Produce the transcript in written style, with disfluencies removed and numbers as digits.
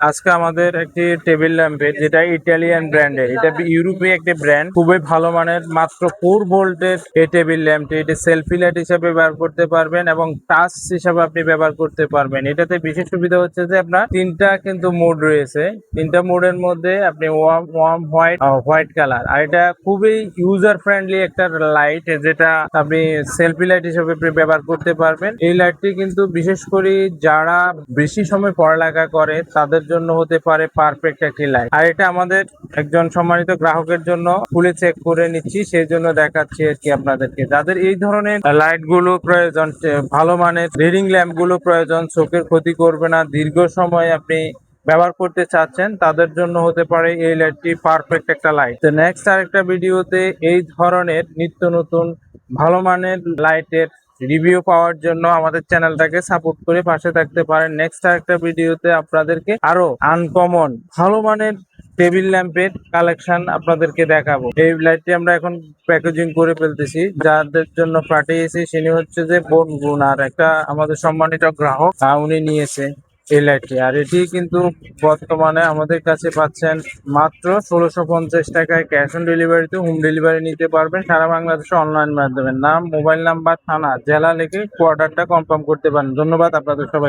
আজকে আমাদের একটি টেবিল ল্যাম্পের, যেটা ইটালিয়ান ব্র্যান্ডের, এটা ইউরোপে একটি ব্র্যান্ড, খুবই ভালো মানের, মাত্র 4 ভোল্টের এই টেবিল ল্যাম্পটি। এটা সেলফি লাইট হিসেবে ব্যবহার করতে পারবেন এবং টাচ হিসাবে আপনি ব্যবহার করতে পারবেন। এটাতে বিশেষ সুবিধা হচ্ছে যে আপনার তিনটা কিন্তু মোড রয়েছে। তিনটা মোডের মধ্যে আপনি ওয়ার্ম হোয়াইট, হোয়াইট কালার, আর এটা খুবই ইউজার ফ্রেন্ডলি একটা লাইট, যেটা আপনি সেলফি লাইট হিসেবে ব্যবহার করতে পারবেন। এই লাইটটি কিন্তু বিশেষ করে যারা বেশি সময় পড়ালেখা করে তাদের জন্য হতে পারে পারফেক্ট একটি লাইট। আর এটা আমাদের একজন সম্মানিত গ্রাহকের জন্য খুলে চেক করে নিচ্ছি, সেই জন্য দেখাচ্ছি আর কি আপনাদেরকে। যাদের এই ধরনের লাইট গুলো প্রয়োজন, ভালো মানের রিডিং ল্যাম্প গুলো প্রয়োজন, চোখের ক্ষতি করবে না, দীর্ঘ সময় আপনি ব্যবহার করতে চাচ্ছেন, তাদের জন্য হতে পারে এই লাইটটি পারফেক্ট একটা লাইট। তো নেক্সট আরেকটা ভিডিওতে এই ধরনের নিত্য নতুন ভালো মানের লাইটের রিভিউ পাওয়ার জন্য আমাদের চ্যানেলটাকে সাপোর্ট করে পাশে থাকতে পারেন। নেক্সট আরেকটা ভিডিওতে আপনাদেরকে আরো আনকমন ভালো মানের টেবিল ল্যাম্পের কালেকশন আপনাদেরকে দেখাবো। এই লাইটটি আমরা এখন প্যাকেজিং করে ফেলতেছি, যাদের জন্য পাঠিয়েছি তিনি হচ্ছে যে বোন আর একটা আমাদের সম্মানিত গ্রাহক, উনি নিয়েছে এই লাইটটি। আর এটি কিন্তু বর্তমানে আমাদের কাছে পাচ্ছেন মাত্র 1650 টাকায়, ক্যাশ অন ডেলিভারিতে হোম ডেলিভারি নিতে পারবেন সারা বাংলাদেশে অনলাইন মাধ্যমে। নাম, মোবাইল নাম্বার, থানা, জেলা লিখে অর্ডারটা কনফার্ম করতে পারেন। ধন্যবাদ আপনাদের সবাই।